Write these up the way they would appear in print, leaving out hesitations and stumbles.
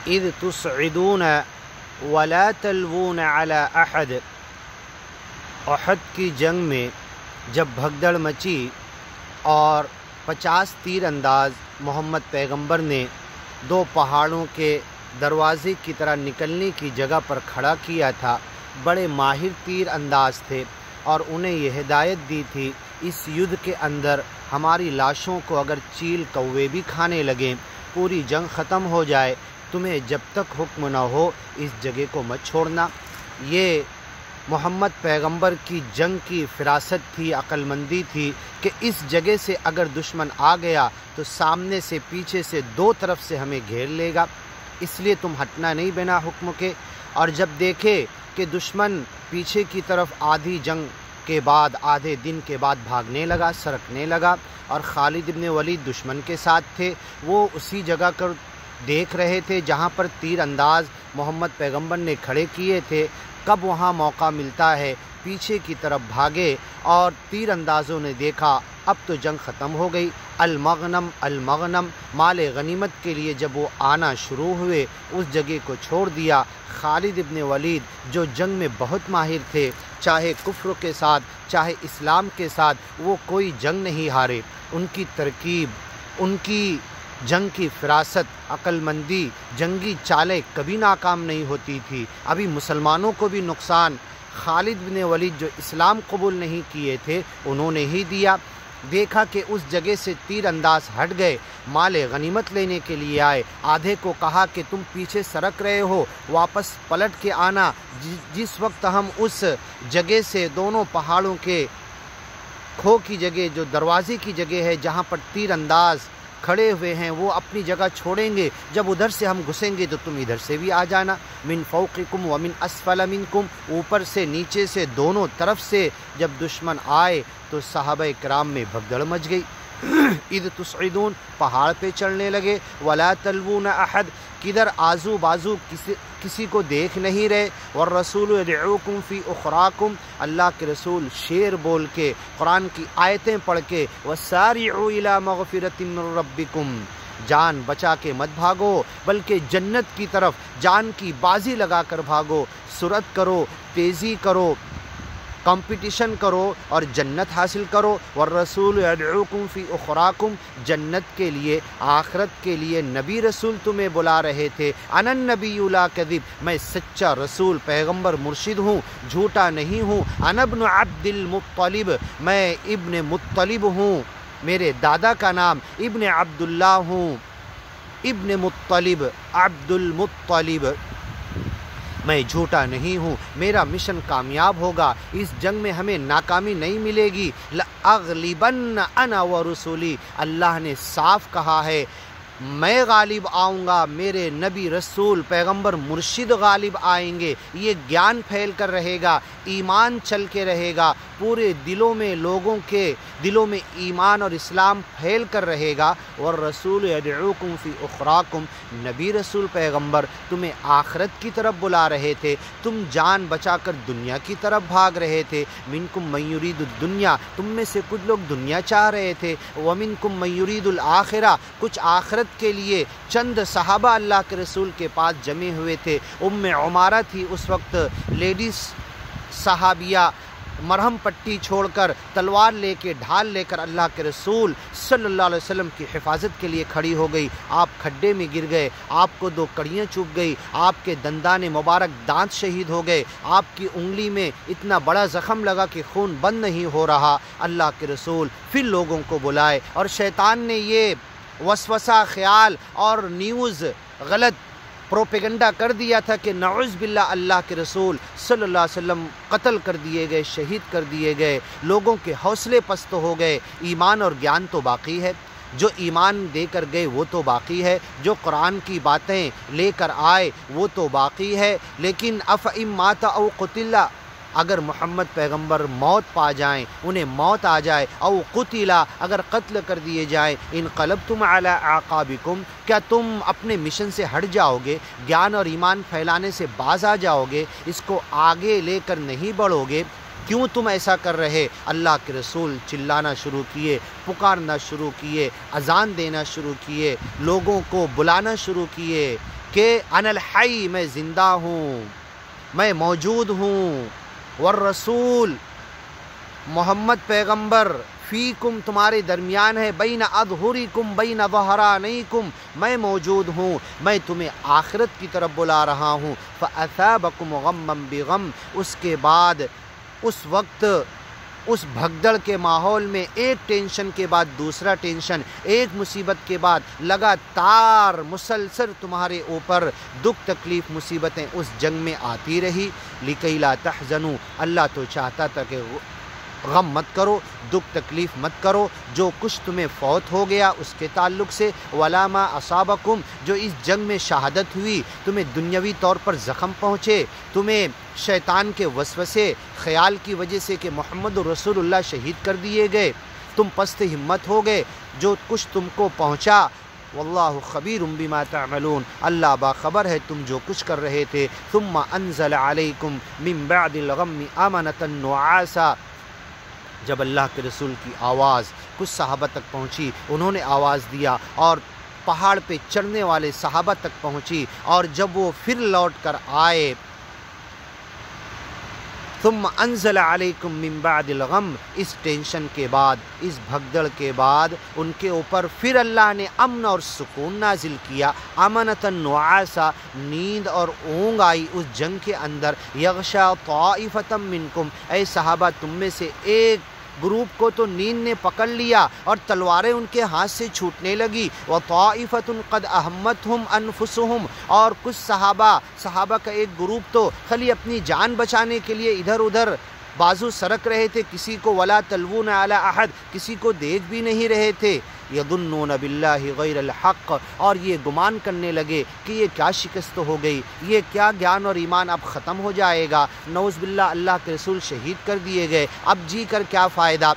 اذ تصعدون ولا تلوون علی احد۔ احد کی جنگ میں جب بھگدڑ مچی اور 50 تیر انداز محمد پیغمبر نے 2 پہاڑوں کے دروازے کی طرح نکلنے کی جگہ پر کھڑا کیا تھا، بڑے ماہر تیر انداز تھے اور انہیں یہ ہدایت دی تھی اس یدھ کے اندر ہماری لاشوں کو اگر چیل کوے بھی کھانے لگیں، پوری جنگ ختم ہو جائے، تمہیں جب تک حکم نہ ہو اس جگہ کو مت چھوڑنا۔ یہ محمد پیغمبر کی جنگ کی فراست تھی، عقل مندی تھی کہ اس جگہ سے اگر دشمن آ گیا تو سامنے سے پیچھے سے 2 طرف سے ہمیں گھیر لے گا، اس لیے تم ہٹنا نہیں بنا حکم کے۔ اور جب دیکھے کہ دشمن پیچھے کی طرف آدھی جنگ کے بعد، آدھے دن کے بعد بھاگنے لگا، سرکنے لگا، اور خالد ابن ولید دشمن کے ساتھ تھے، وہ اسی جگہ کو دیکھ رہے تھے جہاں پر تیر انداز محمد پیغمبر نے کھڑے کیے تھے، کب وہاں موقع ملتا ہے پیچھے کی طرف بھاگے، اور تیر اندازوں نے دیکھا اب تو جنگ ختم ہو گئی۔ المغنم المغنم، مال غنیمت کے لیے جب وہ آنا شروع ہوئے اس جگہ کو چھوڑ دیا۔ خالد ابن ولید جو جنگ میں بہت ماہر تھے، چاہے کفر کے ساتھ چاہے اسلام کے ساتھ، وہ کوئی جنگ نہیں ہارے، ان کی ترکیب، ان کی جنگ کی فراست، عقل مندی، جنگی چالیں کبھی ناکام نہیں ہوتی تھی۔ ابھی مسلمانوں کو بھی نقصان خالد بن ولید جو اسلام قبول نہیں کیے تھے انہوں نے ہی دیا۔ دیکھا کہ اس جگہ سے تیر انداز ہٹ گئے، مال غنیمت لینے کے لیے آئے، آدھے کو کہا کہ تم پیچھے سرک رہے ہو، واپس پلٹ کے آنا۔ جس وقت ہم اس جگہ سے دونوں پہاڑوں کے کھو کی جگہ، جو دروازے کی جگہ ہے جہاں پر تیر انداز کھڑے ہوئے ہیں، وہ اپنی جگہ چھوڑیں گے، جب ادھر سے ہم گھسیں گے تو تم ادھر سے بھی آ جانا۔ من فوقکم ومن اسفل منکم، اوپر سے نیچے سے دونوں طرف سے جب دشمن آئے تو صحابہ کرام میں بھگدڑ مچ گئی۔ اذ تصعدون، پہاڑ پہ چڑھنے لگے، ولا تلوون احد، کدھر آزو بازو کسی کو دیکھ نہیں رہے۔ والرسول یدعوکم فی اخراکم، اللہ کے رسول شعر بول کے، قرآن کی آیتیں پڑھ کے، وسارعوا الی مغفرۃ من ربکم، جان بچا کے مت بھاگو بلکہ جنت کی طرف جان کی بازی لگا کر بھاگو، سرعت کرو، تیزی کرو، کمپٹیشن کرو اور جنت حاصل کرو۔ والرسول یدعوکم فی اخراکم، جنت کے لیے، آخرت کے لیے نبی رسول تمہیں بلا رہے تھے۔ انا النبی لا کذب، میں سچا رسول، پیغمبر، مرشد ہوں، جھوٹا نہیں ہوں۔ انا ابن عبد المطلب، میں ابن مطلب ہوں، میرے دادا کا نام ابن عبداللہ ہوں، ابن مطلب، عبد المطلب، میں جھوٹا نہیں ہوں، میرا مشن کامیاب ہوگا، اس جنگ میں ہمیں ناکامی نہیں ملے گی۔ لأغلبن انا ورسولی، اللہ نے صاف کہا ہے میں غالب آؤں گا، میرے نبی رسول پیغمبر مرشد غالب آئیں گے۔ یہ گیان پھیل کر رہے گا، ایمان چل کے رہے گا، پورے دلوں میں، لوگوں کے دلوں میں ایمان اور اسلام پھیل کر رہے گا۔ والرسول یدعوکم فی اخراکم، نبی رسول پیغمبر تمہیں آخرت کی طرف بلا رہے تھے، تم جان بچا کر دنیا کی طرف بھاگ رہے تھے۔ منکم من یرید الدنیا، تم میں سے کچھ لوگ دنیا چاہ رہے تھے، ومنکم من یرید الآخرہ، کچھ آخرت کے لیے۔ چند صحابہ اللہ کے رسول کے پاس جمع ہوئے تھے، ام عمارہ تھی اس وقت لیڈیز صحابیہ، مرہم پٹی چھوڑ کر، تلوار لے کے، ڈھال لے کر اللہ کے رسول صلی اللہ علیہ وسلم کی حفاظت کے لیے کھڑی ہو گئی۔ آپ کھڈے میں گر گئے، آپ کو 2 کڑیاں چوب گئی، آپ کے دندان مبارک دانت شہید ہو گئے، آپ کی انگلی میں اتنا بڑا زخم لگا کہ خون بند نہیں ہو رہا۔ اللہ کے رسول پھر لوگوں کو بلائے، اور شیطان نے یہ وسوسہ، خیال اور نیوز، غلط پروپیگنڈا کر دیا تھا کہ نعوذ باللہ اللہ کے رسول صلی اللہ علیہ وسلم قتل کر دیے گئے، شہید کر دیے گئے، لوگوں کے حوصلے پست ہو گئے۔ ایمان اور گیان تو باقی ہے، جو ایمان دے کر گئے وہ تو باقی ہے، جو قرآن کی باتیں لے کر آئے وہ تو باقی ہے۔ لیکن افئن مات او قتل، اگر محمد پیغمبر موت پا جائیں، انہیں موت آ جائے، او قتلا، اگر قتل کر دیے جائیں، انقلبتم علی اعقابکم، کیا تم اپنے مشن سے ہٹ جاؤ گے، گیان اور ایمان پھیلانے سے باز آ جاؤ گے، اس کو آگے لے کر نہیں بڑھو گے؟ کیوں تم ایسا کر رہے؟ اللہ کے رسول چلانا شروع کیے، پکارنا شروع کیے، اذان دینا شروع کیے، لوگوں کو بلانا شروع کیے کہ انا الحی، میں زندہ ہوں، میں موجود ہوں، والرسول، محمد پیغمبر، فیکم، تمہارے درمیان ہے، بین اظہرکم بین ظہرانیکم، میں موجود ہوں، میں تمہیں آخرت کی طرف بلا رہا ہوں۔ فاثابکم غما بغم، اس کے بعد اس وقت اس بھگدڑ کے ماحول میں ایک ٹینشن کے بعد دوسرا ٹینشن، ایک مصیبت کے بعد لگاتار مسلسل تمہارے اوپر دکھ تکلیف مصیبتیں اس جنگ میں آتی رہی۔ لکی لا تحزنوا، اللہ تو چاہتا تھا کہ غم مت کرو، دکھ تکلیف مت کرو، جو کچھ تمہیں فوت ہو گیا اس کے تعلق سے، ولا ما اصابکم، جو اس جنگ میں شہادت ہوئی، تمہیں دنیاوی طور پر زخم پہنچے، تمہیں شیطان کے وسوسے خیال کی وجہ سے کہ محمد رسول اللہ شہید کر دیے گئے، تم پست ہمت ہو گئے، جو کچھ تم کو پہنچا، واللہ خبیر بما تعملون، اللہ باخبر ہے تم جو کچھ کر رہے تھے۔ ثم انزل علیکم من بعد الغم امنۃ نعاسا، جب اللہ کے رسول کی آواز کچھ صحابہ تک پہنچی، انہوں نے آواز دیا اور پہاڑ پہ چڑھنے والے صحابہ تک پہنچی، اور جب وہ پھر لوٹ کر آئے، ثم انزل علیکم من بعد الغم، اس ٹینشن کے بعد، اس بھگدڑ کے بعد ان کے اوپر پھر اللہ نے امن اور سکون نازل کیا، امنۃ نعاسا، نیند اور اونگ آئی اس جنگ کے اندر، یغشا طائفۃ منکم، اے صحابہ تم میں سے ایک گروپ کو تو نیند نے پکڑ لیا اور تلواریں ان کے ہاتھ سے چھوٹنے لگی، وطائفۃ قد اہمتہم انفسہم، اور کچھ صحابہ کا ایک گروپ تو خالی اپنی جان بچانے کے لیے ادھر ادھر بازو سرک رہے تھے، کسی کو ولا تلوون علی احد، کسی کو دیکھ بھی نہیں رہے تھے، یظنون باللہ غیر الحق، اور یہ گمان کرنے لگے کہ یہ کیا شکست ہو گئی، یہ کیا گیان اور ایمان اب ختم ہو جائے گا، نعوذ باللہ اللہ کے رسول شہید کر دیے گئے، اب جی کر کیا فائدہ،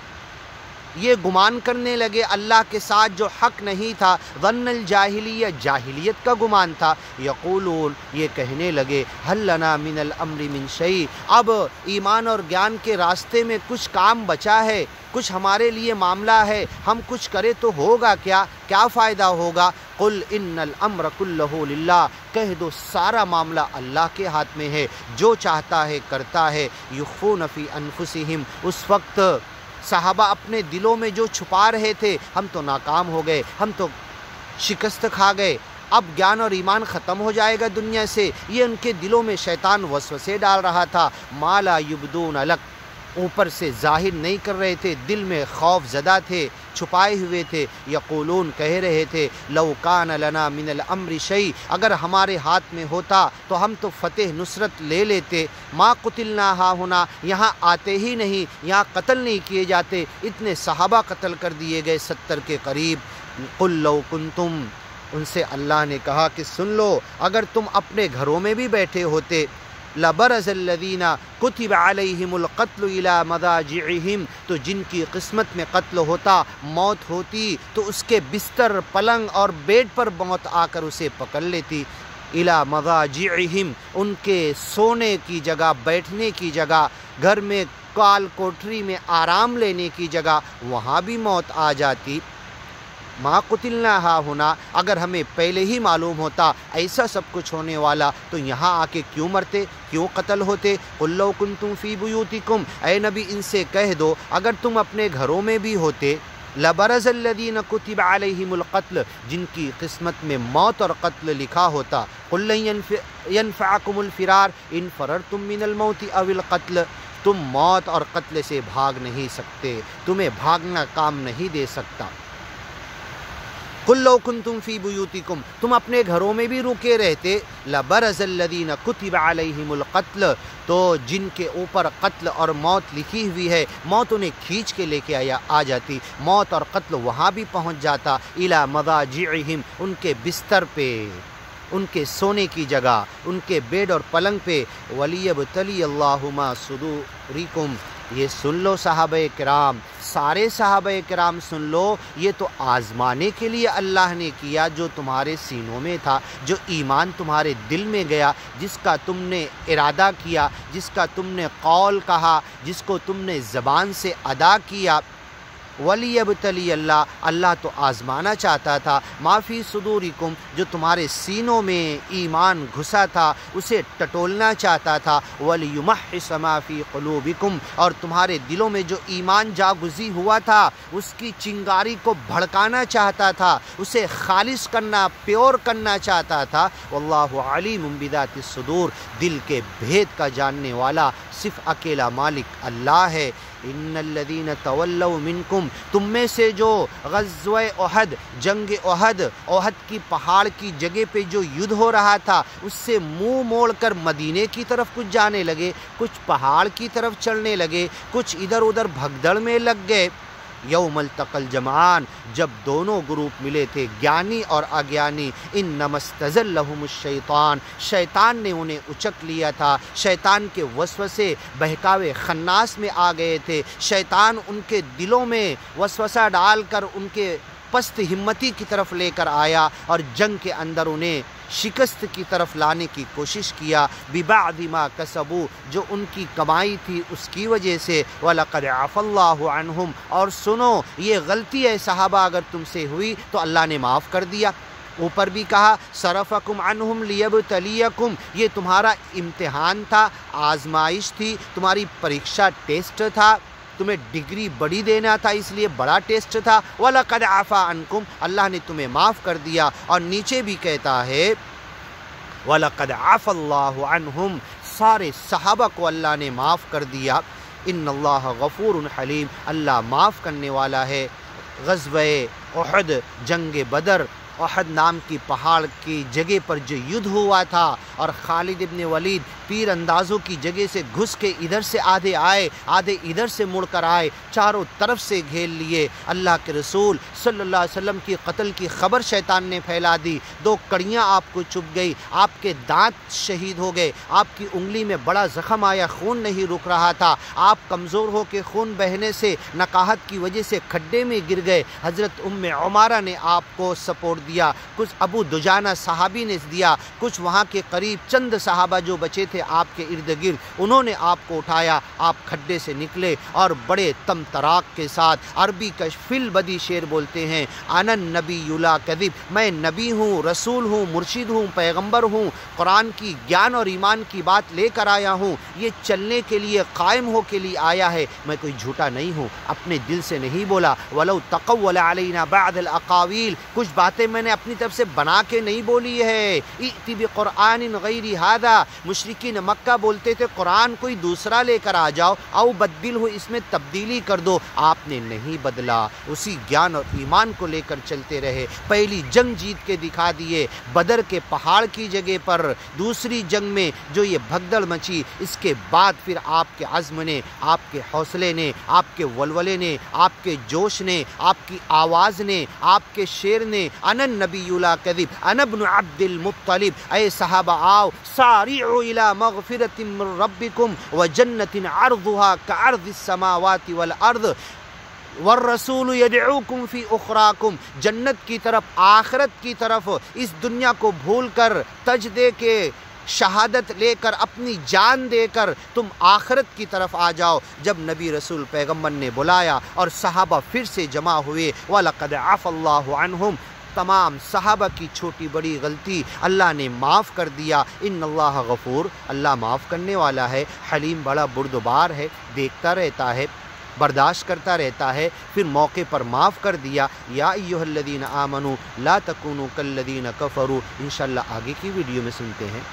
یہ گمان کرنے لگے اللہ کے ساتھ جو حق نہیں تھا، ظن الجاہلیہ، جاہلیت کا گمان تھا، یقولون، یہ کہنے لگے، حل لنا من الامر من شیء، اب ایمان اور گیان کے راستے میں کچھ کام بچا ہے، کچھ ہمارے لیے معاملہ ہے، ہم کچھ کرے تو ہوگا کیا فائدہ ہوگا، قل ان الامر کلہ للہ، کہہ دو سارا معاملہ اللہ کے ہاتھ میں ہے، جو چاہتا ہے کرتا ہے، یخفون فی انفسہم، اس وقت صحابہ اپنے دلوں میں جو چھپا رہے تھے، ہم تو ناکام ہو گئے، ہم تو شکست کھا گئے، اب گیان اور ایمان ختم ہو جائے گا دنیا سے، یہ ان کے دلوں میں شیطان وسوسے ڈال رہا تھا، ما لا یبدون لک، اوپر سے ظاہر نہیں کر رہے تھے، دل میں خوف زدہ تھے، چھپائے ہوئے تھے، یقولون، کہہ رہے تھے، لو کان لنا من الامر شیء، اگر ہمارے ہاتھ میں ہوتا تو ہم تو فتح نصرت لے لیتے، ما قتلنا ہاہنا، یہاں آتے ہی نہیں، یہاں قتل نہیں کیے جاتے، اتنے صحابہ قتل کر دیے گئے 70 کے قریب، قل لو کنتم، ان سے اللہ نے کہا کہ سن لو، اگر تم اپنے گھروں میں بھی بیٹھے ہوتے، لبرز الذین کتب علیہم القتل الی مضاجعہم، تو جن کی قسمت میں قتل ہوتا، موت ہوتی، تو اس کے بستر، پلنگ اور بیڈ پر موت آ کر اسے پکڑ لیتی، الی مضاجعہم، ان کے سونے کی جگہ، بیٹھنے کی جگہ، گھر میں کال کوٹری میں آرام لینے کی جگہ، وہاں بھی موت آ جاتی، ما قتلنا ہا ہونا، اگر ہمیں پہلے ہی معلوم ہوتا ایسا سب کچھ ہونے والا تو یہاں آ کے کیوں مرتے، کیوں قتل ہوتے، قل لو کنتم فی بیوتکم، اے نبی ان سے کہہ دو اگر تم اپنے گھروں میں بھی ہوتے، لبرز الذین کتب علیہم القتل، جن کی قسمت میں موت اور قتل لکھا ہوتا، قل لن ینفعکم الفرار ان فررتم من الموت او القتل، تم موت اور قتل سے بھاگ نہیں سکتے، تمہیں بھاگنا کام نہیں دے سکتا، قل لو کنتم فی بیوتکم، تم اپنے گھروں میں بھی رکے رہتے، لبرز الذین کتب علیہم القتل، تو جن کے اوپر قتل اور موت لکھی ہوئی ہے، موت انہیں کھینچ کے لے کے آ جاتی، موت اور قتل وہاں بھی پہنچ جاتا، الی مضاجعہم، ان کے بستر پہ، ان کے سونے کی جگہ، ان کے بیڈ اور پلنگ پہ، ولیبتلی اللہ ما صدورکم، یہ سن لو صحابہ کرام، سارے صحابہ کرام سن لو، یہ تو آزمانے کے لیے اللہ نے کیا جو تمہارے سینوں میں تھا، جو ایمان تمہارے دل میں گیا، جس کا تم نے ارادہ کیا، جس کا تم نے قول کہا، جس کو تم نے زبان سے ادا کیا، وَلِيَبْتَلِيَ اللہ تو آزمانا چاہتا تھا ما فی صدورکم جو تمہارے سینوں میں ایمان گھسا تھا اسے ٹٹولنا چاہتا تھا، وَلِيُمَحِّصَ مَا فِي قُلُوبِكُمْ اور تمہارے دلوں میں جو ایمان جاگزی ہوا تھا اس کی چنگاری کو بھڑکانا چاہتا تھا، اسے خالص کرنا، پیور کرنا چاہتا تھا۔ واللہ علیم بذات الصدور دل کے بھید کا جاننے والا صرف اکیلا مالک اللہ ہے۔ ان الذین تولوا منکم تم میں سے جو غزوہ احد، جنگ احد، احد کی پہاڑ کی جگہ پہ جو یدھ ہو رہا تھا اس سے منہ موڑ کر مدینے کی طرف کچھ جانے لگے، کچھ پہاڑ کی طرف چلنے لگے، کچھ ادھر ادھر بھگدڑ میں لگ گئے۔ یوم التقى الجمعان جب دونوں گروپ ملے تھے، گیانی اور اگیانی، انما استزلهم الشیطان شیطان نے انہیں اچک لیا تھا، شیطان کے وسوسے بہکاوے خناس میں آ گئے تھے، شیطان ان کے دلوں میں وسوسہ ڈال کر ان کے پست ہمتی کی طرف لے کر آیا اور جنگ کے اندر انہیں شکست کی طرف لانے کی کوشش کیا، ببعض ما کسبوا جو ان کی کمائی تھی اس کی وجہ سے، وَلَقَدْ عَفَى اللَّهُ عَنْهُمْ اور سنو یہ غلطی ہے صحابہ اگر تم سے ہوئی تو اللہ نے معاف کر دیا۔ اوپر بھی کہا صرفکم عنہم لیبتلیکم یہ تمہارا امتحان تھا، آزمائش تھی، تمہاری پریکشا ٹیسٹ تھا، تمہیں ڈگری بڑی دینا تھا اس لیے بڑا ٹیسٹ تھا۔ وَلَقَدْ عَفَا عَنْكُمْ اللہ نے تمہیں معاف کر دیا۔ اور نیچے بھی کہتا ہے وَلَقَدْ عَفَا اللَّهُ عَنْهُمْ سارے صحابہ کو اللہ نے معاف کر دیا۔ ان اللہ غفور حلیم اللہ معاف کرنے والا ہے۔ غزوہ احد، جنگ بدر، احد نام کی پہاڑ کی جگہ پر جو یدھ ہوا تھا اور خالد ابن ولید تیر اندازوں کی جگہ سے گھس کے ادھر سے آدھے آئے، آدھے ادھر سے مڑ کر آئے، چاروں طرف سے گھیر لیے۔ اللہ کے رسول صلی اللہ علیہ وسلم کی قتل کی خبر شیطان نے پھیلا دی، دو کڑیاں آپ کو چبھ گئی، آپ کے دانت شہید ہو گئے، آپ کی انگلی میں بڑا زخم آیا، خون نہیں رک رہا تھا، آپ کمزور ہو کے خون بہنے سے نقاہت کی وجہ سے کھڈے میں گر گئے۔ حضرت ام عمارہ نے آپ کو سپورٹ دیا، کچھ ابو دجانہ صحابی نے دیا، کچھ وہاں کے قریب چند صحابہ جو بچے تھے آپ کے ارد گرد انہوں نے آپ کو اٹھایا، آپ کھڈے سے نکلے اور بڑے تم تراک کے ساتھ عربی کا فل بدی شعر بولتے ہیں، انا النبی لا کذب میں نبی ہوں، رسول ہوں، مرشد ہوں، پیغمبر ہوں، قرآن کی گیان اور ایمان کی بات لے کر آیا ہوں، یہ چلنے کے لیے قائم ہو کے لیے آیا ہے، میں کوئی جھوٹا نہیں ہوں، اپنے دل سے نہیں بولا۔ ولو تقول علینا بعض الاقاویل کچھ باتیں میں نے اپنی طرف سے بنا کے نہیں بولی ہے۔ ائتی بقرآن غیر ھذا مشرکین مکہ بولتے تھے قرآن کوئی دوسرا لے کر آ جاؤ، او بدل ہو اس میں تبدیلی کر دو، آپ نے نہیں بدلا، اسی گیان اور ایمان کو لے کر چلتے رہے، پہلی جنگ جیت کے دکھا دیے بدر کے پہاڑ کی جگہ پر، دوسری جنگ میں جو یہ بھگدڑ مچی اس کے بعد پھر آپ کے عزم نے، آپ کے حوصلے نے، آپ کے ولولے نے، آپ کے جوش نے، آپ کی آواز نے، آپ کے شعر نے، انا النبی لا کذب انا ابن عبد المطلب، اے صحابہ آؤ، سارعوا الى مغفرۃ من ربکم وجنۃ عرضها كعرض السماوات والارض والرسول یدعوکم فی اخراکم، جنت کی طرف، آخرت کی طرف، اس دنیا کو بھول کر تج دے کے شہادت لے کر اپنی جان دے کر تم آخرت کی طرف آ جاؤ۔ جب نبی رسول پیغمبر نے بلایا اور صحابہ پھر سے جمع ہوئے، وَلَقَدْ عَفَا اللَّهُ عَنْهُمْ تمام صحابہ کی چھوٹی بڑی غلطی اللہ نے معاف کر دیا۔ ان اللہ غفور اللہ معاف کرنے والا ہے، حلیم بڑا بردبار ہے، دیکھتا رہتا ہے، برداشت کرتا رہتا ہے، پھر موقع پر معاف کر دیا۔ یا ایھا الذین آمنوا لا تکونوا کالذین کفروا، انشاءاللہ آگے کی ویڈیو میں سنتے ہیں۔